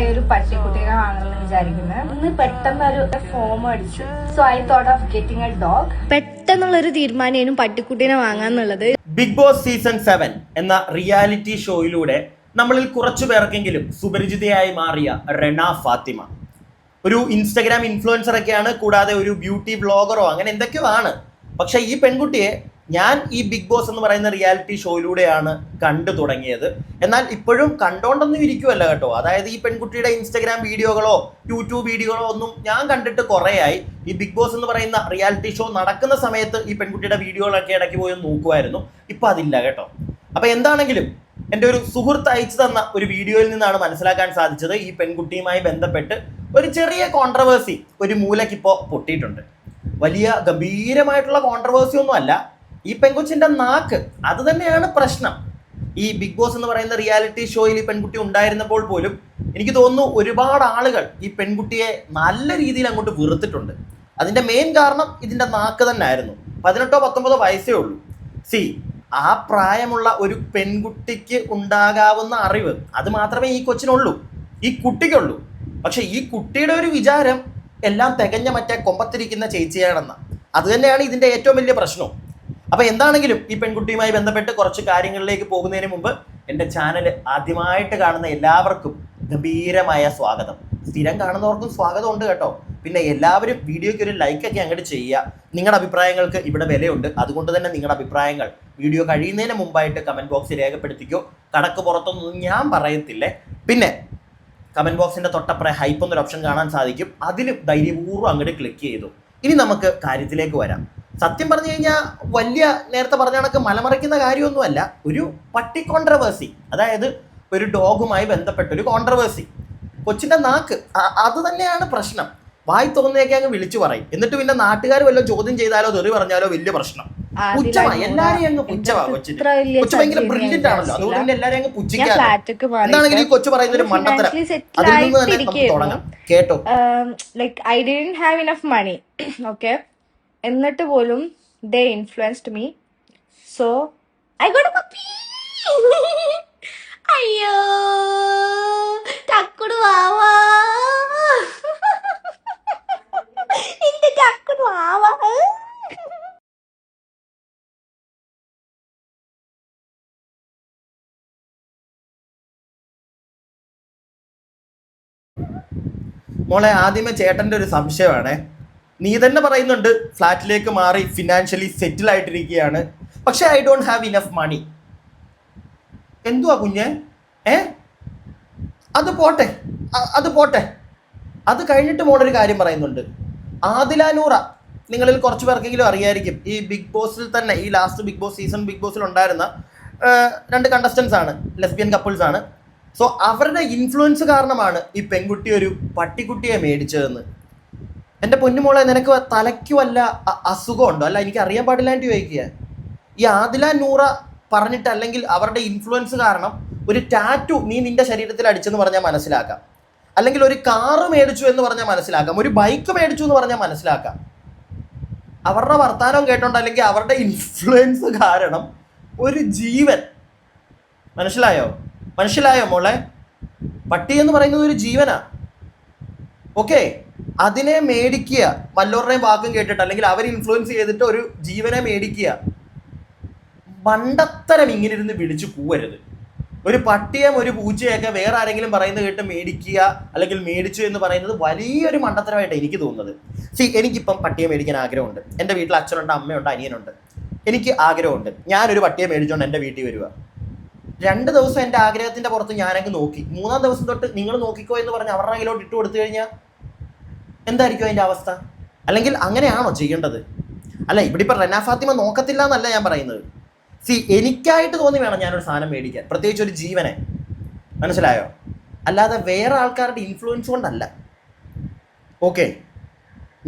ഒരു പട്ടിക്കുട്ടീനെ വാങ്ങണമെന്ന് വിചാരിക്കുന്നത്. ഒന്ന് പെട്ടെന്നൊരു ഫോം അടിച്ചു. So I thought of getting a dog. പെട്ടെന്നുള്ളൊരു തീരുമാനം പട്ടിക്കുട്ടീനെ വാങ്ങാന്നുള്ളത്. ബിഗ് ബോസ് സീസൺ 7 എന്ന റിയാലിറ്റി ഷോയിലൂടെ നമ്മളിൽ കുറച്ചു പേർക്കെങ്കിലും സുപരിചിതയായി മാറിയ റെന ഫാത്തിമ ഒരു ഇൻസ്റ്റഗ്രാം ഇൻഫ്ലുവൻസർ ഒക്കെയാണ്, കൂടാതെ ഒരു ബ്യൂട്ടി ബ്ലോഗറോ അങ്ങനെ എന്തൊക്കെയോ ആണ്. പക്ഷെ ഈ പെൺകുട്ടിയെ ഞാൻ ഈ ബിഗ് ബോസ് എന്ന് പറയുന്ന റിയാലിറ്റി ഷോയിലൂടെയാണ് കണ്ടു തുടങ്ങിയത്. എന്നാൽ ഇപ്പോഴും കണ്ടോണ്ടൊന്നും ഇരിക്കുമല്ല കേട്ടോ. അതായത് ഈ പെൺകുട്ടിയുടെ ഇൻസ്റ്റഗ്രാം വീഡിയോകളോ യൂട്യൂബ് വീഡിയോകളോ ഒന്നും ഞാൻ കണ്ടിട്ട് കുറേയായി. ഈ ബിഗ് ബോസ് എന്ന് പറയുന്ന റിയാലിറ്റി ഷോ നടക്കുന്ന സമയത്ത് ഈ പെൺകുട്ടിയുടെ വീഡിയോകളൊക്കെ ഇടയ്ക്ക് പോയി നോക്കുമായിരുന്നു. ഇപ്പം അതില്ല കേട്ടോ. അപ്പം എന്താണെങ്കിലും എൻ്റെ ഒരു സുഹൃത്ത് അയച്ചു തന്ന ഒരു വീഡിയോയിൽ നിന്നാണ് മനസ്സിലാക്കാൻ സാധിച്ചത് ഈ പെൺകുട്ടിയുമായി ബന്ധപ്പെട്ട് ഒരു ചെറിയ കോൺട്രവേഴ്സി ഒരു മൂലക്കിപ്പോൾ പൊട്ടിയിട്ടുണ്ട്. വലിയ ഗംഭീരമായിട്ടുള്ള കോൺട്രവേഴ്സി ഒന്നും അല്ല. ഈ പെൺകൊച്ചിൻ്റെ നാക്ക് അത് തന്നെയാണ് പ്രശ്നം. ഈ ബിഗ് ബോസ് എന്ന് പറയുന്ന റിയാലിറ്റി ഷോയിൽ ഈ പെൺകുട്ടി ഉണ്ടായിരുന്നപ്പോൾ പോലും എനിക്ക് തോന്നുന്നു ഒരുപാട് ആളുകൾ ഈ പെൺകുട്ടിയെ നല്ല രീതിയിൽ അങ്ങോട്ട് വെറുത്തിട്ടുണ്ട്. അതിൻ്റെ മെയിൻ കാരണം ഇതിൻ്റെ നാക്ക് തന്നെ ആയിരുന്നു. 18-19 വയസ്സേ ഉള്ളൂ. ആ പ്രായമുള്ള ഒരു പെൺകുട്ടിക്ക് ഉണ്ടാകാവുന്ന അറിവ് അത് മാത്രമേ ഈ കൊച്ചിനുള്ളൂ, ഈ കുട്ടിക്കുള്ളൂ. പക്ഷെ ഈ കുട്ടിയുടെ ഒരു വിചാരം എല്ലാം തികഞ്ഞ മറ്റേ കൊമ്പത്തിരിക്കുന്ന ചേച്ചിയാണെന്ന. അത് തന്നെയാണ് ഇതിൻ്റെ ഏറ്റവും വലിയ പ്രശ്നവും. അപ്പോൾ എന്താണെങ്കിലും ഈ പെൺകുട്ടിയുമായി ബന്ധപ്പെട്ട് കുറച്ച് കാര്യങ്ങളിലേക്ക് പോകുന്നതിന് മുമ്പ് എൻ്റെ ചാനൽ ആദ്യമായിട്ട് കാണുന്ന എല്ലാവർക്കും ഗംഭീരമായ സ്വാഗതം. സ്ഥിരം കാണുന്നവർക്കും സ്വാഗതം ഉണ്ട് കേട്ടോ. പിന്നെ എല്ലാവരും വീഡിയോയ്ക്ക് ഒരു ലൈക്കൊക്കെ അങ്ങോട്ട് ചെയ്യുക. നിങ്ങളുടെ അഭിപ്രായങ്ങൾക്ക് ഇവിടെ വിലയുണ്ട്. അതുകൊണ്ട് തന്നെ നിങ്ങളുടെ അഭിപ്രായങ്ങൾ വീഡിയോ കഴിയുന്നതിന് മുമ്പായിട്ട് കമൻറ്റ് ബോക്സിൽ രേഖപ്പെടുത്തിക്കോ. കണക്ക് പുറത്തൊന്നും ഞാൻ പറയത്തില്ലേ. പിന്നെ കമൻറ്റ് ബോക്സിൻ്റെ തൊട്ടപ്പുറം ഹൈപ്പ് എന്നൊരു ഓപ്ഷൻ കാണാൻ സാധിക്കും. അതിൽ ധൈര്യപൂർവ്വം അങ്ങോട്ട് ക്ലിക്ക് ചെയ്തു. ഇനി നമുക്ക് കാര്യത്തിലേക്ക് വരാം. സത്യം പറഞ്ഞു കഴിഞ്ഞാൽ വലിയ നേരത്തെ പറഞ്ഞ കണക്ക് മലമറിക്കുന്ന കാര്യമൊന്നുമല്ല. ഒരു പട്ടി കോൺട്രവേഴ്സി, അതായത് ഒരു ഡോഗുമായി ബന്ധപ്പെട്ടൊരു കോൺട്രവേഴ്സി. കൊച്ചിൻ്റെ നാക്ക് അത് തന്നെയാണ് പ്രശ്നം. വായി തോന്നിയൊക്കെ അങ്ങ് വിളിച്ചു പറയും. എന്നിട്ട് പിന്നെ നാട്ടുകാർ വല്ലതും ചോദ്യം ചെയ്താലോ തെറി പറഞ്ഞാലോ വലിയ പ്രശ്നം. പുച്ഛമാ, എല്ലാരെയും അങ്ങ് പുച്ഛമാ. കൊച്ചിന് കൊച്ചു ഭയങ്കര ബ്രില്യന്റ് ആണല്ലോ, അതുകൊണ്ട് തന്നെ എല്ലാരെയും അങ്ങ് പുച്ഛിക്കാറ്. എന്താണെങ്കിലും ഈ കൊച്ചു പറയുന്ന ഒരു മണ്ടത്തരം. അതിൽ നിന്ന് തന്നെ നമുക്ക് തുടങ്ങാം കേട്ടോ. Like I didn't have enough money, okay, എന്നിട്ട് പോലും they influenced me, so I got a puppy. അയ്യോ ടക്കുടു വാവാ, എന്റെ ടക്കുടു വാവാ. മോളെ, ആദ്യമേ ചേട്ടൻ്റെ ഒരു സംശയമാണ്. നീ തന്നെ പറയുന്നുണ്ട് ഫ്ലാറ്റിലേക്ക് മാറി ഫിനാൻഷ്യലി സെറ്റിൽ ആയിട്ടിരിക്കുകയാണ്, പക്ഷെ I don't have enough money. എന്തുവാ കുഞ്ഞ്? അത് പോട്ടെ, അത് പോട്ടെ. അത് കഴിഞ്ഞിട്ട് മോളൊരു കാര്യം പറയുന്നുണ്ട്. ആദില നൂറ, നിങ്ങളിൽ കുറച്ച് പേർക്കെങ്കിലും അറിയായിരിക്കും, ഈ ബിഗ് ബോസിൽ തന്നെ ഈ last Bigg boss season Bigg ബോസിൽ ഉണ്ടായിരുന്ന 2 കണ്ടസ്റ്റൻസ് ആണ്, ലെസ്ബിയൻ കപ്പിൾസ് ആണ്. സോ അവരുടെ ഇൻഫ്ലുവൻസ് കാരണമാണ് ഈ പെൺകുട്ടി ഒരു പട്ടിക്കുട്ടിയെ മേടിച്ചതെന്ന്. എൻ്റെ പൊന്നുമോളെ, നിനക്ക് തലയ്ക്ക് വല്ല അസുഖമുണ്ടോ? അല്ല, എനിക്ക് അറിയാൻ പാടില്ലാണ്ട് ചോദിക്കുക. ഈ ആദില നൂറ പറഞ്ഞിട്ട് അല്ലെങ്കിൽ അവരുടെ ഇൻഫ്ലുവൻസ് കാരണം ഒരു ടാറ്റു നീ നിന്റെ ശരീരത്തിൽ അടിച്ചെന്ന് പറഞ്ഞാൽ മനസ്സിലാക്കാം, അല്ലെങ്കിൽ ഒരു കാറ് മേടിച്ചു എന്ന് പറഞ്ഞാൽ മനസ്സിലാക്കാം, ഒരു ബൈക്ക് മേടിച്ചു എന്ന് പറഞ്ഞാൽ മനസ്സിലാക്കാം. അവരുടെ വർത്താനം കേട്ടോണ്ട് അല്ലെങ്കിൽ അവരുടെ ഇൻഫ്ലുവൻസ് കാരണം ഒരു ജീവൻ, മനസ്സിലായോ മോളെ? പട്ടി എന്ന് പറയുന്നത് ഒരു ജീവനാ. ഓക്കെ, അതിനെ മേടിക്കുക, വല്ലവരുടെയും വാക്കും കേട്ടിട്ട് അല്ലെങ്കിൽ അവർ ഇൻഫ്ലുവൻസ് ചെയ്തിട്ട് ഒരു ജീവനെ മേടിക്കുക. മണ്ടത്തരം ഇങ്ങനെ ഇരുന്ന് വിളിച്ചു കൂവരുത്. ഒരു പട്ടിയും ഒരു പൂച്ചയൊക്കെ വേറെ ആരെങ്കിലും പറയുന്നത് കേട്ട് മേടിക്കുക അല്ലെങ്കിൽ മേടിച്ചു എന്ന് പറയുന്നത് വലിയൊരു മണ്ടത്തരമായിട്ടാണ് എനിക്ക് തോന്നുന്നത്. എനിക്കിപ്പം പട്ടിയെ മേടിക്കാൻ ആഗ്രഹമുണ്ട്. എൻ്റെ വീട്ടിൽ അച്ഛനുണ്ട്, അമ്മയുണ്ട്, അനിയനുണ്ട്. എനിക്ക് ആഗ്രഹമുണ്ട്. ഞാനൊരു പട്ടിയെ മേടിച്ചുകൊണ്ട് എൻ്റെ വീട്ടിൽ വരിക. 2 ദിവസം എൻ്റെ ആഗ്രഹത്തിൻ്റെ പുറത്ത് ഞാനങ്ങ് നോക്കി, 3-ാം ദിവസം തൊട്ട് നിങ്ങൾ നോക്കിക്കോ എന്ന് പറഞ്ഞ് അവരുടെ കയ്യിലോട്ട് ഇട്ട് കൊടുത്തു കഴിഞ്ഞാൽ എന്തായിരിക്കും അതിൻ്റെ അവസ്ഥ? അല്ലെങ്കിൽ അങ്ങനെയാണോ ചെയ്യേണ്ടത്? അല്ല, ഇവിടെ ഇപ്പം റെന ഫാത്തിമ നോക്കത്തില്ല എന്നല്ല ഞാൻ പറയുന്നത്. എനിക്കായിട്ട് തോന്നി വേണം ഞാനൊരു സാധനം മേടിക്കാൻ, പ്രത്യേകിച്ച് ഒരു ജീവനെ. മനസ്സിലായോ? അല്ലാതെ വേറെ ആൾക്കാരുടെ ഇൻഫ്ലുവൻസ് കൊണ്ടല്ല. ഓക്കെ,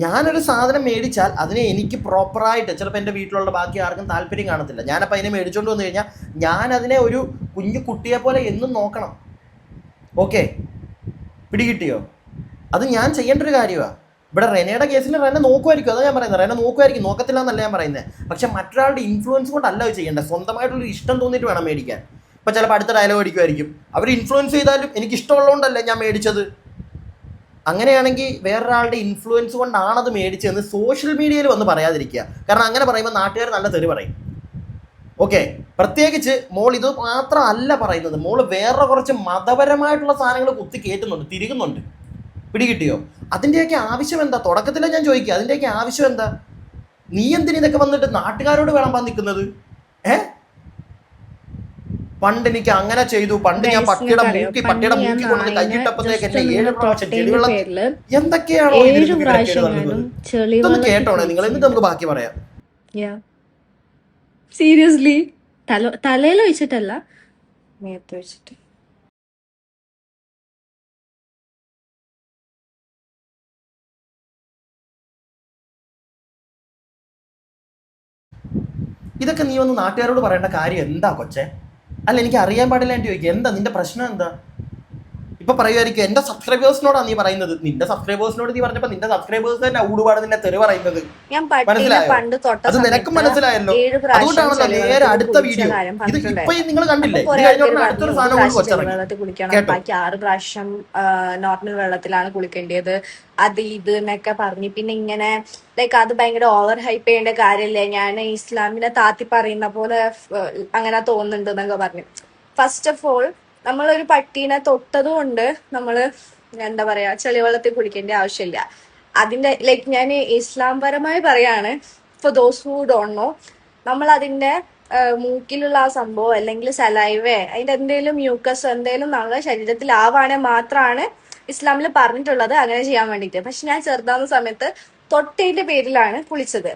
ഞാനൊരു സാധനം മേടിച്ചാൽ അതിനെ എനിക്ക് പ്രോപ്പറായിട്ട്, ചിലപ്പോൾ എൻ്റെ വീട്ടിലുള്ള ബാക്കി ആർക്കും താല്പര്യം കാണത്തില്ല, ഞാനപ്പോൾ അതിനെ മേടിച്ചുകൊണ്ട് വന്നു കഴിഞ്ഞാൽ ഞാനതിനെ ഒരു കുഞ്ഞു കുട്ടിയെ പോലെ എന്നും നോക്കണം. ഓക്കെ, പിടികിട്ടിയോ? അത് ഞാൻ ചെയ്യേണ്ട ഒരു കാര്യമാണ്. ഇവിടെ റെനയുടെ കേസിൽ റെന നോക്കുമായിരിക്കും, അതാണ് ഞാൻ പറയുന്നത്. റെന നോക്കുമായിരിക്കും, നോക്കത്തില്ല എന്നല്ല ഞാൻ പറയുന്നത്. പക്ഷെ മറ്റൊരാളുടെ ഇൻഫ്ലുവൻസ് കൊണ്ടല്ല അത് ചെയ്യേണ്ടത്. സ്വന്തമായിട്ടുള്ളൊരു ഇഷ്ടം തോന്നിയിട്ട് വേണം മേടിക്കാൻ. ഇപ്പം ചിലപ്പോൾ അടുത്ത ഡയലോഗ് അടിക്കുമായിരിക്കും. അവർ ഇൻഫ്ലുവൻസ് ചെയ്താലും എനിക്ക് ഇഷ്ടമുള്ളതുകൊണ്ടല്ലേ ഞാൻ മേടിച്ചത്. അങ്ങനെയാണെങ്കിൽ വേറൊരാളുടെ ഇൻഫ്ലുവൻസ് കൊണ്ടാണത് മേടിച്ചതെന്ന് സോഷ്യൽ മീഡിയയിൽ വന്ന് പറയാതിരിക്കുക. കാരണം അങ്ങനെ പറയുമ്പോൾ നാട്ടുകാർ നല്ല തെറി പറയും. ഓക്കെ, പ്രത്യേകിച്ച് മോൾ ഇത് മാത്രമല്ല പറയുന്നത്, മോൾ വേറെ കുറച്ച് മതപരമായിട്ടുള്ള സാധനങ്ങൾ കുത്തി കയറ്റുന്നുണ്ട്, തിരികുന്നുണ്ട്. പിടികിട്ടിയോ? അതിൻ്റെയൊക്കെ ആവശ്യം എന്താ? തുടക്കത്തിലേ ഞാൻ ചോദിക്കുക, അതിൻ്റെയൊക്കെ ആവശ്യം എന്താ? നീ എന്തിന് ഇതൊക്കെ വന്നിട്ട് നാട്ടുകാരോട് വിളമ്പാൻ നിൽക്കുന്നത്? പണ്ട് എനിക്ക് അങ്ങനെ ചെയ്തു, പണ്ട് ഞാൻ പട്ടിയുടെ മൂക്കി കൊണ്ട് കൈയിട്ടപ്പോഴത്തേക്ക് എന്നെ 7 പ്രാവശ്യം ചെളിവെള്ളം, എന്തൊക്കെയാണോ ഇതൊന്ന് കേട്ടോണേ നിങ്ങൾ, എന്നിട്ട് നമുക്ക് ബാക്കി പറയാം. സീരിയസ്ലി തലയിൽ വെച്ചിട്ടല്ല, മേത്ത് വെച്ചിട്ട്. ഇതൊക്കെ നീ ഒന്ന് നാട്ടുകാരോട് പറയേണ്ട കാര്യം എന്താ കൊച്ചേ? അല്ല, എനിക്ക് അറിയാൻ പാടില്ല എന്ന് ചോദിക്കുക. എന്താ നിന്റെ പ്രശ്നം എന്താ? ഇപ്പൊ പറയുമായിരിക്കും എന്റെ സബ്സ്ക്രൈബേഴ്സിനോടാണ് നീ പറയുന്നത്. നിന്റെ സബ്സ്ക്രൈബേഴ്സിനോട് നീ പറഞ്ഞപ്പോ നിന്റെ സബ്സ്ക്രൈബേഴ്സ് തന്നെ ഊടുപാട് നിന്നെ തെറി പറയുന്നത്. മനസ്സിലായോ? അത് നിനക്കും മനസ്സിലായല്ലോ. അതുകൊണ്ടാണല്ലോ നേരെ അടുത്ത വീഡിയോ ഇത് ഇപ്പൊ നിങ്ങൾ കണ്ടില്ലേ, ഇത് കഴിഞ്ഞ അടുത്തൊരു സാധനം കൂടി വെച്ചിറങ്ങി. ബാക്കി 6 പ്രാവശ്യം നോർമൽ വെള്ളത്തിലാണ് കുളിക്കേണ്ടത്, അത് ഇത് എന്നൊക്കെ പറഞ്ഞു. പിന്നെ ഇങ്ങനെ ലൈക്ക് അത് ഭയങ്കര ഓവർ ഹൈപ്പ് ചെയ്യേണ്ട കാര്യമില്ല, ഞാൻ ഇസ്ലാമിനെ താത്തി പറയുന്ന പോലെ അങ്ങനെ തോന്നുന്നുണ്ട് എന്നൊക്കെ പറഞ്ഞു. ഫസ്റ്റ് ഓഫ് ഓൾ, നമ്മളൊരു പട്ടീനെ തൊട്ടത് കൊണ്ട് നമ്മള് എന്താ പറയാ ചെളിവെള്ളത്തിൽ കുളിക്കേണ്ട ആവശ്യമില്ല. അതിന്റെ ലൈക്ക് ഞാൻ ഇസ്ലാം പരമായി പറയാണ്, for those who don't know, നമ്മൾ അതിന്റെ മൂക്കിലുള്ള ആ സംഭവം അല്ലെങ്കിൽ സലൈവേ അതിന്റെ എന്തെങ്കിലും മ്യൂക്കസ് എന്തെങ്കിലും നമ്മുടെ ശരീരത്തിൽ ആവാണെ മാത്രമാണ് ഇസ്ലാമിൽ പറഞ്ഞിട്ടുള്ളത് അങ്ങനെ ചെയ്യാൻ വേണ്ടിയിട്ട്. പക്ഷെ ഞാൻ ചെറുതാവുന്ന സമയത്ത് തൊട്ടതിന്റെ പേരിലാണ് കുളിച്ചത്.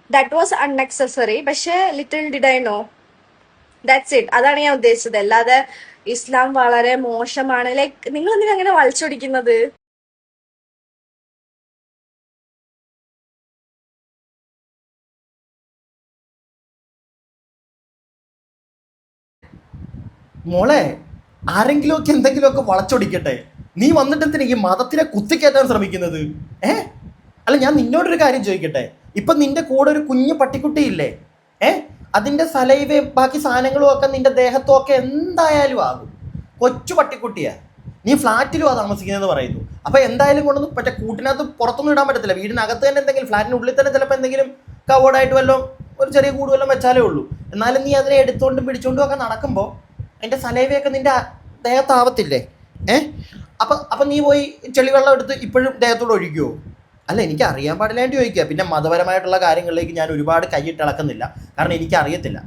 That was unnecessary. പക്ഷെ little did I know, that's it. അതാണ് ഞാൻ ഉദ്ദേശിച്ചത്. അല്ലാതെ ഇസ്ലാം വളരെ മോശമാണ്, ലൈക്ക് നിങ്ങൾ എന്തിനാ അങ്ങനെ വളച്ചൊടിക്കുന്നത്? മോളെ, ആരെങ്കിലുമൊക്കെ എന്തെങ്കിലുമൊക്കെ വളച്ചൊടിക്കട്ടെ, നീ വന്നിട്ട് എന്തിനാ ഈ മതത്തിനെ കുത്തിക്കയറ്റാൻ ശ്രമിക്കുന്നത്? അല്ല, ഞാൻ നിന്നോടൊരു കാര്യം ചോദിക്കട്ടെ. ഇപ്പൊ നിന്റെ കൂടെ ഒരു കുഞ്ഞു പട്ടിക്കുട്ടിയില്ലേ? അതിന്റെ സലൈവയും ബാക്കി സാധനങ്ങളും ഒക്കെ നിന്റെ ദേഹത്തും ഒക്കെ എന്തായാലും ആകും. കൊച്ചു പട്ടിക്കുട്ടിയാ, നീ ഫ്ലാറ്റിലും ആ താമസിക്കുന്നതെന്ന് പറയുന്നു. അപ്പൊ എന്തായാലും കൊണ്ടൊന്നും മറ്റേ കൂട്ടിനകത്ത് പുറത്തൊന്നും ഇടാൻ പറ്റത്തില്ല. വീടിനകത്ത് തന്നെ എന്തെങ്കിലും, ഫ്ലാറ്റിനുള്ളിൽ തന്നെ ചിലപ്പോൾ എന്തെങ്കിലും കവേർഡായിട്ട് വല്ലതും ഒരു ചെറിയ കൂട് വല്ലതും വെച്ചാലേ ഉള്ളൂ. എന്നാലും നീ അതിനെ എടുത്തുകൊണ്ടും പിടിച്ചുകൊണ്ടും ഒക്കെ നടക്കുമ്പോൾ അതിന്റെ സലൈവയൊക്കെ നിന്റെ ദേഹത്താവത്തില്ലേ? അപ്പൊ നീ പോയി ചെളിവെള്ളം എടുത്ത് ഇപ്പോഴും ദേഹത്തോട് ഒഴിക്കുമോ? അല്ല, എനിക്ക് അറിയാൻ പാടില്ലാണ്ട് ചോദിക്കുക. പിന്നെ മതപരമായിട്ടുള്ള കാര്യങ്ങളിലേക്ക് ഞാൻ ഒരുപാട് കൈയിട്ട് ഇളക്കുന്നില്ല, കാരണം എനിക്കറിയത്തില്ല.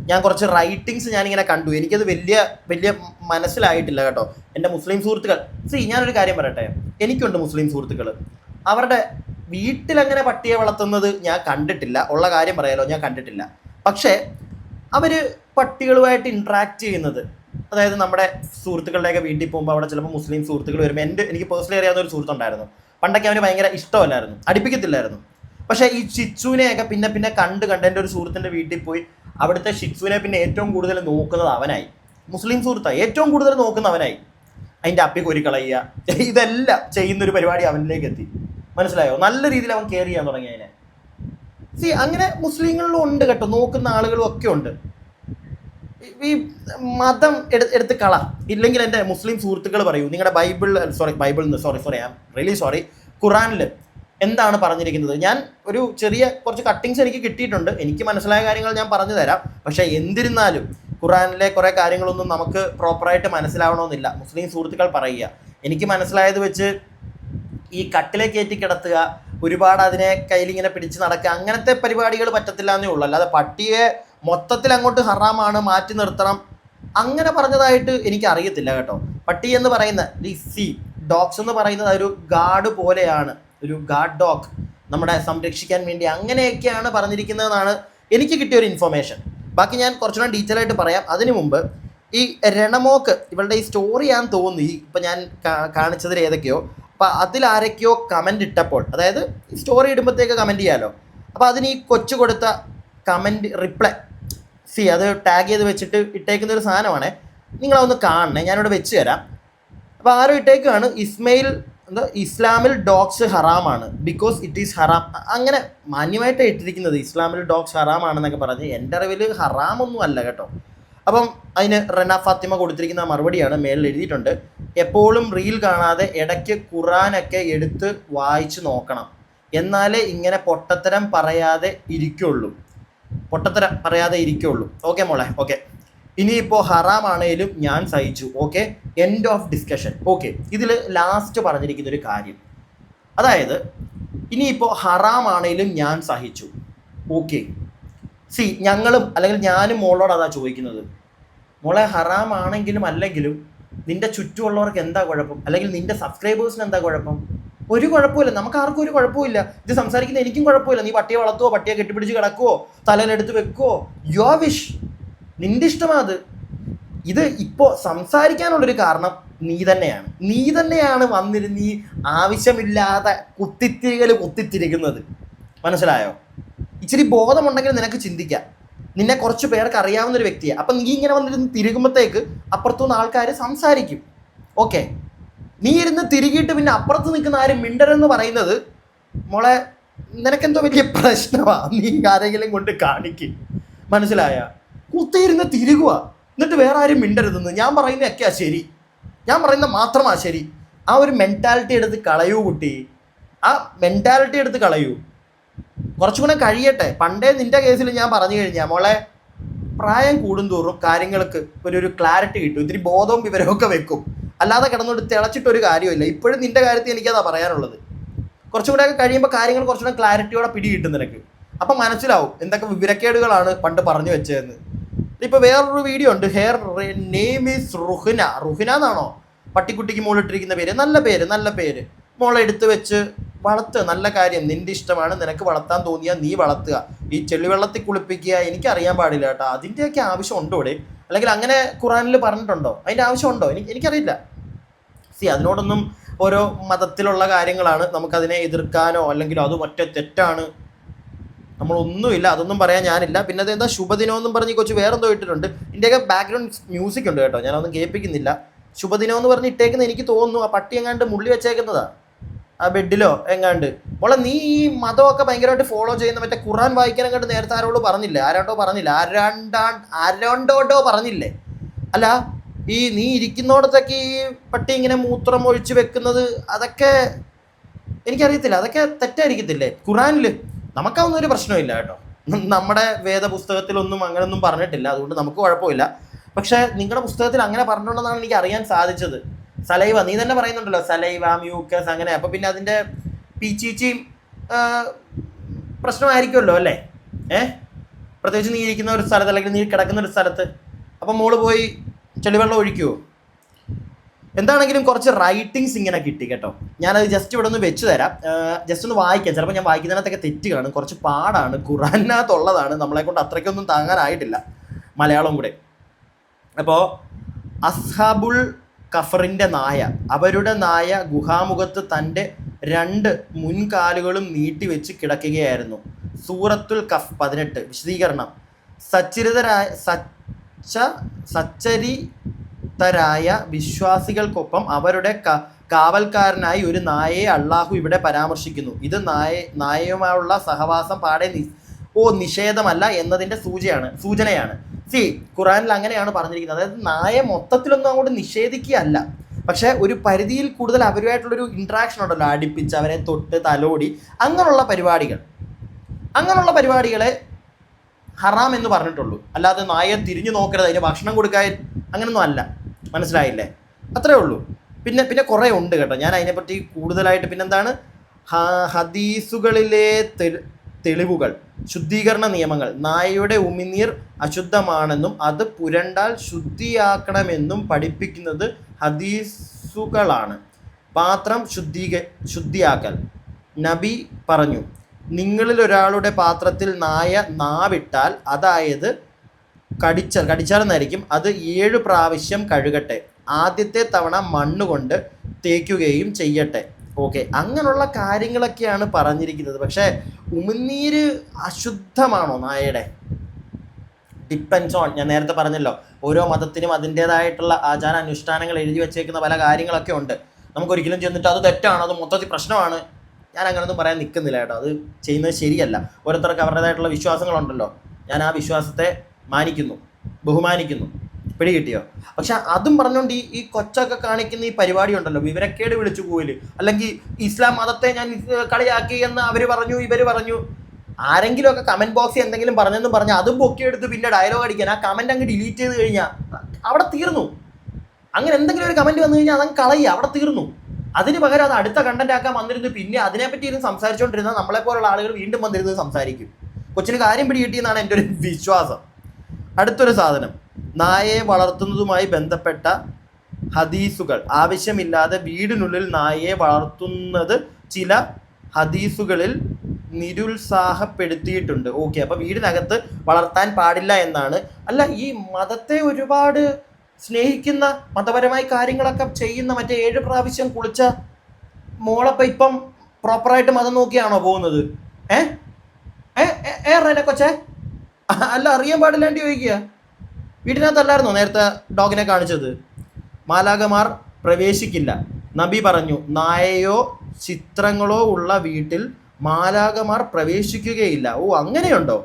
ഞാൻ കുറച്ച് റൈറ്റിങ്സ് ഞാനിങ്ങനെ കണ്ടു, എനിക്കത് വലിയ മനസ്സിലായിട്ടില്ല കേട്ടോ. എൻ്റെ മുസ്ലിം സുഹൃത്തുക്കൾ, ഞാനൊരു കാര്യം പറയട്ടെ, എനിക്കുണ്ട് മുസ്ലിം സുഹൃത്തുക്കൾ. അവരുടെ വീട്ടിലങ്ങനെ പട്ടിയെ വളർത്തുന്നത് ഞാൻ കണ്ടിട്ടില്ല. ഉള്ള കാര്യം പറയാലോ, ഞാൻ കണ്ടിട്ടില്ല. പക്ഷേ അവർ പട്ടികളുമായിട്ട് ഇൻട്രാക്ട് ചെയ്യുന്നത്, അതായത് നമ്മുടെ സുഹൃത്തുക്കളുടെയൊക്കെ വീട്ടിൽ പോകുമ്പോൾ അവിടെ ചിലപ്പോൾ മുസ്ലിം സുഹൃത്തുക്കൾ വരുമ്പോൾ എനിക്ക് പേഴ്സണലി അറിയാവുന്ന ഒരു സുഹൃത്തുണ്ടായിരുന്നു. പണ്ടൊക്കെ അവന് ഭയങ്കര ഇഷ്ടമല്ലായിരുന്നു, അടുപ്പിക്കത്തില്ലായിരുന്നു. പക്ഷേ ഈ ഷിറ്റ്സുവിനെയൊക്കെ പിന്നെ കണ്ട് എൻ്റെ ഒരു സുഹൃത്തിൻ്റെ വീട്ടിൽ പോയി അവിടുത്തെ ഷിറ്റ്സുവിനെ പിന്നെ ഏറ്റവും കൂടുതൽ നോക്കുന്നത് അവനായി. മുസ്ലിം സുഹൃത്താണ്, ഏറ്റവും കൂടുതൽ നോക്കുന്ന അവനായി. അതിൻ്റെ അപ്പി കോരിക്കളയുക, ഇതെല്ലാം ചെയ്യുന്നൊരു പരിപാടി അവനിലേക്ക് എത്തി. മനസ്സിലായോ? നല്ല രീതിയിൽ അവൻ കെയർ ചെയ്യാൻ തുടങ്ങി അതിനെ. അങ്ങനെ മുസ്ലിങ്ങളിലും ഉണ്ട് കേട്ടോ, നോക്കുന്ന ആളുകളും ഒക്കെ ഉണ്ട്. ഈ മതം എടുത്ത് കള. ഇല്ലെങ്കിൽ എൻ്റെ മുസ്ലിം സുഹൃത്തുക്കൾ പറയൂ, നിങ്ങളുടെ ഖുറാനിൽ എന്താണ് പറഞ്ഞിരിക്കുന്നത്? ഞാൻ ഒരു കുറച്ച് കട്ടിങ്സ് എനിക്ക് കിട്ടിയിട്ടുണ്ട്, എനിക്ക് മനസ്സിലായ കാര്യങ്ങൾ ഞാൻ പറഞ്ഞു തരാം. പക്ഷേ എന്നിരുന്നാലും ഖുറാനിലെ കുറേ കാര്യങ്ങളൊന്നും നമുക്ക് പ്രോപ്പറായിട്ട് മനസ്സിലാവണമെന്നില്ല. മുസ്ലിം സുഹൃത്തുക്കൾ പറയുക, എനിക്ക് മനസ്സിലായത് വെച്ച് ഈ കട്ടിലെ കയറ്റി കിടത്തുക, ഒരുപാട് അതിനെ കയ്യിലിങ്ങനെ പിടിച്ച് നടക്കുക, അങ്ങനത്തെ പരിപാടികൾ പറ്റത്തില്ല എന്നേ ഉള്ളൂ. അല്ലാതെ പട്ടിയെ മൊത്തത്തിൽ അങ്ങോട്ട് ഹറാമാണ്, മാറ്റി നിർത്തണം, അങ്ങനെ പറഞ്ഞതായിട്ട് എനിക്ക് അറിയത്തില്ല കേട്ടോ. പട്ടി എന്ന് പറയുന്ന ഡോഗ്സ് എന്ന് പറയുന്നത് ഒരു ഗാർഡ് പോലെയാണ്, ഒരു ഗാർഡ് ഡോഗ്, നമ്മുടെ സംരക്ഷിക്കാൻ വേണ്ടി അങ്ങനെയൊക്കെയാണ് പറഞ്ഞിരിക്കുന്നതെന്നാണ് എനിക്ക് കിട്ടിയൊരു ഇൻഫർമേഷൻ. ബാക്കി ഞാൻ കുറച്ചുകൂടെ ഡീറ്റെയിൽ ആയിട്ട് പറയാം. അതിനു മുമ്പ് ഈ രണമോക്ക് ഇവളുടെ ഈ സ്റ്റോറി ഞാൻ തോന്നി ഇപ്പം ഞാൻ കാണിച്ചതിൽ ഏതൊക്കെയോ, അപ്പോൾ അതിലാരൊക്കെയോ കമൻ്റ് ഇട്ടപ്പോൾ, അതായത് സ്റ്റോറി ഇടുമ്പോഴത്തേക്ക് കമൻറ്റ് ചെയ്യാമല്ലോ, അപ്പോൾ അതിന് ഈ കൊച്ചു കൊടുത്ത കമൻറ്റ് റിപ്ലൈ അത് ടാഗ് ചെയ്ത് വെച്ചിട്ട് ഇട്ടേക്കുന്ന ഒരു സാധനമാണ്. നിങ്ങളതൊന്ന് കാണണേ, ഞാനിവിടെ വെച്ച് തരാം. അപ്പോൾ ആരും ഇട്ടേക്കാണ്, ഇസ്ലാമിൽ ഡോഗ്സ് ഹറാമാണ് ബിക്കോസ് ഇറ്റ് ഈസ് ഹറാം. അങ്ങനെ മാന്യമായിട്ട് ഇട്ടിരിക്കുന്നത് ഇസ്ലാമിൽ ഡോഗ്സ് ഹറാമാണെന്നൊക്കെ പറഞ്ഞ്. എൻ്റെ അറിവിൽ ഹറാമൊന്നും അല്ല കേട്ടോ. അപ്പം അതിന് റെന ഫാത്തിമ കൊടുത്തിരിക്കുന്ന മറുപടിയാണ് മേളിൽ എഴുതിയിട്ടുണ്ട്. എപ്പോഴും റീൽ കാണാതെ ഇടയ്ക്ക് ഖുറാനൊക്കെ എടുത്ത് വായിച്ചു നോക്കണം, എന്നാലേ ഇങ്ങനെ പൊട്ടത്തരം പറയാതെ ഇരിക്കുള്ളൂ. ഓക്കെ മോളെ, ഓക്കെ. ഇനിയിപ്പോൾ ഹറാമാണേലും ഞാൻ സഹിച്ചു. Okay, end of discussion. Okay, ഇതിൽ ലാസ്റ്റ് പറഞ്ഞിരിക്കുന്ന ഒരു കാര്യം, അതായത് ഇനിയിപ്പോൾ ഹറാമാണേലും ഞാൻ സഹിച്ചു. ഓക്കെ, ഞങ്ങളും അല്ലെങ്കിൽ ഞാനും മോളോട് അതാ ചോദിക്കുന്നത്. മോളെ, ഹറാമാണെങ്കിലും അല്ലെങ്കിലും നിന്റെ ചുറ്റുമുള്ളവർക്ക് എന്താ കുഴപ്പം? അല്ലെങ്കിൽ നിന്റെ സബ്സ്ക്രൈബേഴ്സിന് എന്താ കുഴപ്പം? ഒരു കുഴപ്പമില്ല, നമുക്ക് ആർക്കും ഒരു കുഴപ്പമില്ല. ഇത് സംസാരിക്കുന്ന എനിക്കും കുഴപ്പമില്ല. നീ പട്ടിയെ വളർത്തുവോ, പട്ടിയെ കെട്ടിപ്പിടിച്ച് കിടക്കുവോ, തലയിലെടുത്ത് വെക്കുവോ, യോ വിഷ്, നിന്റെ ഇഷ്ടമാണ് അത്. ഇത് ഇപ്പോൾ സംസാരിക്കാനുള്ളൊരു കാരണം നീ തന്നെയാണ് വന്നിരുന്ന് ഈ ആവശ്യമില്ലാതെ കുത്തിത്തിരിക്കുന്നത്. മനസ്സിലായോ? ഇച്ചിരി ബോധമുണ്ടെങ്കിൽ നിനക്ക് ചിന്തിക്കാം. നിന്നെ കുറച്ച് പേർക്ക് അറിയാവുന്ന ഒരു വ്യക്തിയാണ്. അപ്പം നീ ഇങ്ങനെ വന്നിരുന്ന് തിരുകുമ്പോഴത്തേക്ക് അപ്പുറത്തുനിന്ന് ആൾക്കാർ സംസാരിക്കും. ഓക്കെ, നീ ഇരുന്ന് തിരികിയിട്ട് പിന്നെ അപ്പുറത്ത് നിൽക്കുന്ന ആരും മിണ്ടരെന്ന് പറയുന്നത് മോളെ നിനക്കെന്തോ വലിയ പ്രശ്നമാണ്. നീ ആരെങ്കിലും കൊണ്ട് കാണിക്കും. മനസ്സിലായ? കുത്തിയിരുന്ന് തിരുകുക, എന്നിട്ട് വേറെ ആരും മിണ്ടരുതെന്ന്. ഞാൻ പറയുന്നതൊക്കെയാ ശരി, ഞാൻ പറയുന്നത് മാത്രമാ ശരി. ആ ഒരു മെൻറ്റാലിറ്റി എടുത്ത് കളയൂ കുട്ടി, ആ മെൻറ്റാലിറ്റി എടുത്ത് കളയൂ. കുറച്ചുകൂടെ കഴിയട്ടെ. പണ്ടേ നിന്റെ കേസിൽ ഞാൻ പറഞ്ഞു കഴിഞ്ഞാൽ മോളെ, പ്രായം കൂടുന്തോറും കാര്യങ്ങൾക്ക് ഒരു ക്ലാരിറ്റി കിട്ടും, ഇത്തിരി ബോധവും വിവരമൊക്കെ വെക്കും. അല്ലാതെ കിടന്നോട്ട് തിളച്ചിട്ടൊരു കാര്യമില്ല. ഇപ്പോഴും നിന്റെ കാര്യത്തിൽ എനിക്കതാ പറയാനുള്ളത്. കുറച്ചുകൂടെ ഒക്കെ കഴിയുമ്പോൾ കാര്യങ്ങൾ കുറച്ചുകൂടെ ക്ലാരിറ്റിയോടെ പിടി കിട്ടും നിനക്ക്. അപ്പം മനസ്സിലാവും എന്തൊക്കെ വിവരക്കേടുകളാണ് പണ്ട് പറഞ്ഞു വെച്ചതെന്ന്. ഇപ്പോൾ വേറൊരു വീഡിയോ ഉണ്ട്, ഹെയർ നെയിം ഈസ് റുഹിന എന്നാണോ പട്ടിക്കുട്ടിക്ക് മോളിട്ടിരിക്കുന്ന പേര്? നല്ല പേര്. മോളെ എടുത്ത് വെച്ച് വളർത്തുക, നല്ല കാര്യം. നിന്റെ ഇഷ്ടമാണ്, നിനക്ക് വളർത്താൻ തോന്നിയാൽ നീ വളർത്തുക. ഈ ചെളിവെള്ളത്തിൽ കുളിപ്പിക്കുക എനിക്കറിയാൻ പാടില്ല കേട്ടോ. അതിൻ്റെയൊക്കെ ആവശ്യമുണ്ടോ ഇവിടെ? അല്ലെങ്കിൽ അങ്ങനെ ഖുറാനിൽ പറഞ്ഞിട്ടുണ്ടോ? അതിൻ്റെ ആവശ്യമുണ്ടോ? എനിക്കറിയില്ല. അതിനോടൊന്നും ഓരോ മതത്തിലുള്ള കാര്യങ്ങളാണ്, നമുക്കതിനെ എതിർക്കാനോ അല്ലെങ്കിൽ അത് മറ്റേ തെറ്റാണ് നമ്മളൊന്നുമില്ല, അതൊന്നും പറയാൻ ഞാനില്ല. പിന്നെ അതെന്താ ശുഭദിനമെന്നും പറഞ്ഞ് കൊച്ചു വേറെന്തോ ഇട്ടിട്ടുണ്ട്. ഇതിൻ്റെയൊക്കെ ബാക്ക്ഗ്രൗണ്ട് മ്യൂസിക് ഉണ്ട് കേട്ടോ, ഞാനൊന്നും കേൾപ്പിക്കുന്നില്ല. ശുഭദിനം എന്ന് പറഞ്ഞ് ഇട്ടേക്കുന്ന എനിക്ക് തോന്നുന്നു ആ പട്ടി എങ്ങാണ്ട് മുള്ളി വെച്ചേക്കുന്നതാ ആ ബെഡിലോ എങ്ങാണ്ട്. മോളെ, നീ ഈ മതമൊക്കെ ഭയങ്കരമായിട്ട് ഫോളോ ചെയ്യുന്ന മറ്റേ ഖുറാൻ വായിക്കാനെങ്ങാണ്ട് നേരത്തെ ആരോടോ പറഞ്ഞില്ലേ? ആരാണ്ടോ പറഞ്ഞില്ലേ? അല്ല, ഈ നീ ഇരിക്കുന്നോടത്തൊക്കെ ഈ പട്ടി ഇങ്ങനെ മൂത്രം ഒഴിച്ച് വെക്കുന്നത് അതൊക്കെ എനിക്കറിയത്തില്ല, അതൊക്കെ തെറ്റായിരിക്കത്തില്ലേ? ഖുറാനിൽ നമുക്കതൊന്നും ഒരു പ്രശ്നമില്ല കേട്ടോ. നമ്മുടെ വേദപുസ്തകത്തിലൊന്നും അങ്ങനെയൊന്നും പറഞ്ഞിട്ടില്ല, അതുകൊണ്ട് നമുക്ക് കുഴപ്പമില്ല. പക്ഷേ നിങ്ങളുടെ പുസ്തകത്തിൽ അങ്ങനെ പറഞ്ഞിട്ടുണ്ടെന്നാണ് എനിക്ക് അറിയാൻ സാധിച്ചത്. സലൈവ നീ തന്നെ പറയുന്നുണ്ടല്ലോ, സലൈവ, മ്യൂക്കസ്, അങ്ങനെ. അപ്പോൾ പിന്നെ അതിൻ്റെ പീച്ചീച്ചിയും പ്രശ്നമായിരിക്കുമല്ലോ അല്ലേ? പ്രത്യേകിച്ച് നീ ഇരിക്കുന്ന ഒരു സ്ഥലത്ത് അല്ലെങ്കിൽ നീ കിടക്കുന്ന ഒരു സ്ഥലത്ത്. അപ്പം മോള് പോയി ചെളിവെള്ളം ഒഴിക്കുമോ? എന്താണെങ്കിലും കുറച്ച് റൈറ്റിങ്സ് ഇങ്ങനെ കിട്ടി കേട്ടോ. ഞാനത് ജസ്റ്റ് ഇവിടെ ഒന്ന് വെച്ച് തരാം, ജസ്റ്റ് ഒന്ന് വായിക്കാം. ചിലപ്പോൾ ഞാൻ വായിക്കുന്നതിനകത്തൊക്കെ തെറ്റ് കാണും, കുറച്ച് പാടാണ്, ഖുറാനകത്തുള്ളതാണ്, നമ്മളെ കൊണ്ട് അത്രയ്ക്കൊന്നും താങ്ങാനായിട്ടില്ല, മലയാളം കൂടെ. അപ്പോൾ അസ്ഹാബുൽ കഫറിൻ്റെ നായ, അവരുടെ നായ ഗുഹാമുഖത്ത് തൻ്റെ 2 മുൻകാലുകളും നീട്ടിവെച്ച് കിടക്കുകയായിരുന്നു. സൂറത്തുൽ കഫ് 18. വിശദീകരണം: സച്ചരിതരായ വിശ്വാസികൾക്കൊപ്പം അവരുടെ കാവൽക്കാരനായി ഒരു നായയെ അള്ളാഹു ഇവിടെ പരാമർശിക്കുന്നു. ഇത് നായയുമായുള്ള സഹവാസം പാടെ നിഷേധമല്ല എന്നതിൻ്റെ സൂചനയാണ്. ഖുറാനിൽ അങ്ങനെയാണ് പറഞ്ഞിരിക്കുന്നത്. അതായത് നായ മൊത്തത്തിലൊന്നും അങ്ങോട്ട് നിഷേധിക്കുകയല്ല, പക്ഷേ ഒരു പരിധിയിൽ കൂടുതൽ അവരുമായിട്ടുള്ളൊരു ഇൻട്രാക്ഷൻ ഉണ്ടല്ലോ, അടുപ്പിച്ച് അവരെ തൊട്ട് തലോടി, അങ്ങനെയുള്ള പരിപാടികളെ ഹറാം എന്ന് പറഞ്ഞിട്ടുള്ളൂ. അല്ലാതെ നായയെ തിരിഞ്ഞു നോക്കരുത്, അതിന് ഭക്ഷണം കൊടുക്കാൻ അങ്ങനൊന്നും അല്ല. മനസ്സിലായില്ലേ? അത്രേ ഉള്ളൂ. പിന്നെ കുറേ ഉണ്ട് കേട്ടോ, ഞാൻ അതിനെപ്പറ്റി കൂടുതലായിട്ട്. പിന്നെന്താണ് ഹദീസുകളിലെ തെളിവുകൾ, ശുദ്ധീകരണ നിയമങ്ങൾ. നായയുടെ ഉമിനീർ അശുദ്ധമാണെന്നും അത് പുരണ്ടാൽ ശുദ്ധിയാക്കണമെന്നും പഠിപ്പിക്കുന്നത് ഹദീസുകളാണ്. പാത്രം ശുദ്ധിയാക്കൽ. നബി പറഞ്ഞു, നിങ്ങളിൽ ഒരാളുടെ പാത്രത്തിൽ നായ നാവിട്ടാൽ, അതായത് കടിച്ചാലെന്നായിരിക്കും, അത് 7 പ്രാവശ്യം കഴുകട്ടെ. ആദ്യത്തെ തവണ മണ്ണുകൊണ്ട് തേക്കുകയും ചെയ്യട്ടെ. ഓക്കെ, അങ്ങനെയുള്ള കാര്യങ്ങളൊക്കെയാണ് പറഞ്ഞിരിക്കുന്നത്. പക്ഷേ ഉമിനീര് അശുദ്ധമാണോ നായയുടെ? Depends on. ഞാൻ നേരത്തെ പറഞ്ഞല്ലോ, ഓരോ മതത്തിനും അതിൻ്റേതായിട്ടുള്ള ആചാരാനുഷ്ഠാനങ്ങൾ എഴുതി വെച്ചേക്കുന്ന പല കാര്യങ്ങളൊക്കെ ഉണ്ട്. നമുക്കൊരിക്കലും ചെന്നിട്ട് അത് തെറ്റാണ്, അത് മൊത്തത്തിൽ പ്രശ്നമാണ്, ഞാൻ അങ്ങനെയൊന്നും പറയാൻ നിൽക്കുന്നില്ല കേട്ടോ. അത് ചെയ്യുന്നത് ശരിയല്ല. ഓരോരുത്തർക്ക് അവരുടേതായിട്ടുള്ള വിശ്വാസങ്ങളുണ്ടല്ലോ, ഞാൻ ആ വിശ്വാസത്തെ മാനിക്കുന്നു. ബഹുമാനിക്കുന്നു. പിടി കിട്ടിയോ? പക്ഷെ അതും പറഞ്ഞുകൊണ്ട് ഈ കൊച്ചൊക്കെ കാണിക്കുന്ന ഈ പരിപാടി ഉണ്ടല്ലോ, വിവരക്കേട് വിളിച്ചു പോയില്, അല്ലെങ്കിൽ ഇസ്ലാം മതത്തെ ഞാൻ കളിയാക്കി എന്ന് അവര് പറഞ്ഞു ഇവര് പറഞ്ഞു. ആരെങ്കിലും ഒക്കെ കമന്റ് ബോക്സിൽ എന്തെങ്കിലും പറഞ്ഞെന്നും പറഞ്ഞ് അതും പൊക്കിയെടുത്ത് പിന്നെ ഡയലോഗ് അടിക്കാൻ, ആ കമന്റ് അങ്ങ് ഡിലീറ്റ് ചെയ്ത് കഴിഞ്ഞാൽ അവിടെ തീർന്നു. അങ്ങനെ എന്തെങ്കിലും ഒരു കമന്റ് വന്നു കഴിഞ്ഞാൽ അതങ്ങ് കളയുക, അവിടെ തീർന്നു. അതിന് പകരം അത് അടുത്ത കണ്ടന്റ് ആക്കാൻ വന്നിരുന്നു പിന്നെ അതിനെപ്പറ്റി ഇരുന്ന് സംസാരിച്ചുകൊണ്ടിരുന്ന നമ്മളെപ്പോലുള്ള ആളുകൾ വീണ്ടും വന്നിരുന്നത് സംസാരിക്കും. കൊച്ചിന് കാര്യം പിടി കിട്ടിയെന്നാണ് എൻ്റെ ഒരു വിശ്വാസം. അടുത്തൊരു സാധനം, നായയെ വളർത്തുന്നതുമായി ബന്ധപ്പെട്ട ഹദീസുകൾ. ആവശ്യമില്ലാതെ വീടിനുള്ളിൽ നായയെ വളർത്തുന്നത് ചില ഹദീസുകളിൽ നിരുത്സാഹപ്പെടുത്തിയിട്ടുണ്ട്. ഓക്കെ, അപ്പൊ വീടിനകത്ത് വളർത്താൻ പാടില്ല എന്നാണ്. അല്ല, ഈ മതത്തെ ഒരുപാട് സ്നേഹിക്കുന്ന, മതപരമായ കാര്യങ്ങളൊക്കെ ചെയ്യുന്ന, മറ്റേ 7 പ്രാവശ്യം കുളിച്ച മോളപ്പ ഇപ്പം പ്രോപ്പറായിട്ട് മതം നോക്കിയാണോ പോകുന്നത്? ഏറെ കൊച്ചേ, അല്ല അറിയാൻ പാടില്ലാണ്ട് ചോദിക്കുക. വീട്ടിനകത്തല്ലായിരുന്നോ നേരത്തെ ഡോഗിനെ കാണിച്ചത്? മാലാഖമാർ പ്രവേശിക്കില്ല. നബി പറഞ്ഞു, നായയോ ചിത്രങ്ങളോ ഉള്ള വീട്ടിൽ മാലാഖമാർ പ്രവേശിക്കുകയില്ല. ഓ, അങ്ങനെയുണ്ടോ?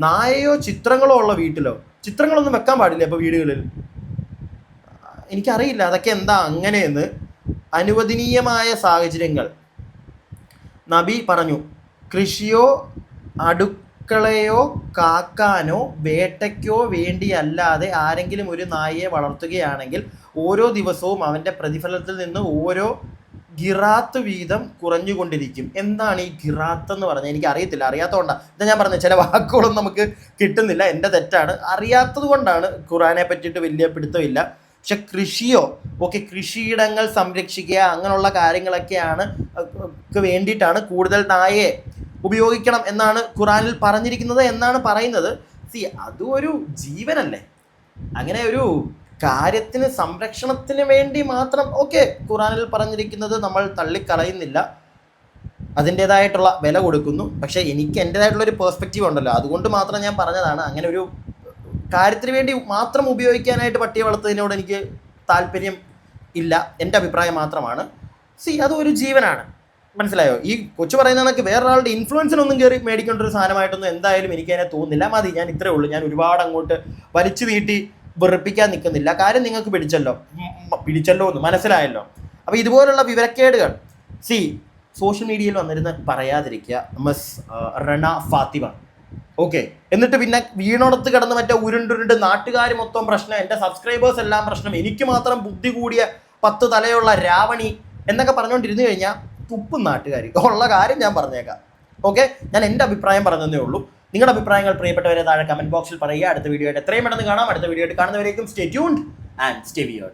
നായയോ ചിത്രങ്ങളോ ഉള്ള വീട്ടിലോ? ചിത്രങ്ങളൊന്നും വെക്കാൻ പാടില്ല അപ്പോൾ വീടുകളിൽ? എനിക്കറിയില്ല അതൊക്കെ എന്താ അങ്ങനെയെന്ന്. അനുവദനീയമായ സാഹചര്യങ്ങൾ നബി പറഞ്ഞു, കൃഷിയോ അടുക്കളയോ കാക്കാനോ വേട്ടയ്ക്കോ വേണ്ടിയല്ലാതെ ആരെങ്കിലും ഒരു നായയെ വളർത്തുകയാണെങ്കിൽ ഓരോ ദിവസവും അവൻ്റെ പ്രതിഫലത്തിൽ നിന്ന് ഓരോ ഗിറാത്ത് വീതം കുറഞ്ഞുകൊണ്ടിരിക്കും. എന്താണ് ഈ ഗിറാത്ത് എന്ന് പറഞ്ഞാൽ? എനിക്ക് അറിയത്തില്ല, അറിയാത്തതുകൊണ്ടാണ് ഇതാ ഞാൻ പറഞ്ഞത്. ചില വാക്കുകളൊന്നും നമുക്ക് കിട്ടുന്നില്ല, എൻ്റെ തെറ്റാണ്, അറിയാത്തത് കൊണ്ടാണ്. ഖുറാനെ പറ്റിയിട്ട് വലിയ പിടുത്തമില്ല. പക്ഷെ കൃഷിയോ, ഓക്കെ, കൃഷിയിടങ്ങൾ സംരക്ഷിക്കുക അങ്ങനെയുള്ള കാര്യങ്ങളൊക്കെയാണ് വേണ്ടിയിട്ടാണ് കൂടുതൽ നായയെ ഉപയോഗിക്കണം എന്നാണ് ഖുറാനിൽ പറഞ്ഞിരിക്കുന്നത് എന്നാണ് പറയുന്നത്. അതും ഒരു ജീവനല്ലേ? അങ്ങനെ ഒരു കാര്യത്തിന്, സംരക്ഷണത്തിന് വേണ്ടി മാത്രം ഓക്കെ ഖുറാനിൽ പറഞ്ഞിരിക്കുന്നത് നമ്മൾ തള്ളിക്കളയുന്നില്ല, അതിൻ്റേതായിട്ടുള്ള വില കൊടുക്കുന്നു. പക്ഷേ എനിക്ക് എൻ്റേതായിട്ടുള്ളൊരു പേഴ്സ്പെക്റ്റീവ് ഉണ്ടല്ലോ, അതുകൊണ്ട് മാത്രം ഞാൻ പറഞ്ഞതാണ്. അങ്ങനെ ഒരു കാര്യത്തിന് വേണ്ടി മാത്രം ഉപയോഗിക്കാനായിട്ട് പട്ടിയെ വളർത്തുന്നതിനോട് എനിക്ക് താല്പര്യം ഇല്ല, എൻ്റെ അഭിപ്രായം മാത്രമാണ്. അതും ഒരു ജീവനാണ്, മനസ്സിലായോ? ഈ കൊച്ചു പറയുന്ന കണക്ക് വേറൊരാളുടെ ഇൻഫ്ലുവൻസിനൊന്നും കയറി മേടിക്കേണ്ട ഒരു സാധനമായിട്ടൊന്നും എന്തായാലും എനിക്ക് അതിനെ തോന്നുന്നില്ല. മതി, ഞാൻ ഇത്രേ ഉള്ളൂ. ഞാൻ ഒരുപാട് അങ്ങോട്ട് വലിച്ചു നീട്ടി വെറുപ്പിക്കാൻ നിൽക്കുന്നില്ല. കാര്യം നിങ്ങൾക്ക് പിടിച്ചല്ലോ എന്ന് മനസ്സിലായല്ലോ. അപ്പോൾ ഇതുപോലുള്ള വിവരക്കേടുകൾ സോഷ്യൽ മീഡിയയിൽ വന്നിരുന്ന് പറയാതിരിക്കുക. Miss Rana Fathima, okay. എന്നിട്ട് പിന്നെ വീണോടത്ത് കിടന്ന് മറ്റേ ഉരുണ്ടുരുണ്ട് നാട്ടുകാർ മൊത്തം പ്രശ്നം, എൻ്റെ സബ്സ്ക്രൈബേഴ്സ് എല്ലാം പ്രശ്നം, എനിക്ക് മാത്രം ബുദ്ധി കൂടിയ 10 തലയുള്ള രാവണി എന്നൊക്കെ പറഞ്ഞുകൊണ്ടിരുന്നു കഴിഞ്ഞാൽ തുപ്പും നാട്ടുകാർ. ഉള്ള കാര്യം ഞാൻ പറഞ്ഞേക്കാം. ഓക്കെ, ഞാൻ എൻ്റെ അഭിപ്രായം പറഞ്ഞതേ ഉള്ളൂ. നിങ്ങളുടെ അഭിപ്രായങ്ങൾ പ്രിയപ്പെട്ടവരെ താഴെ കമന്റ് ബോക്സിൽ പറയുക. അടുത്ത വീഡിയോ ആയിട്ട് എത്രയും പെട്ടെന്ന് കാണാം. അടുത്ത വീഡിയോ ആയിട്ട് കാണുന്നവരേക്കും stay tuned and stay weird.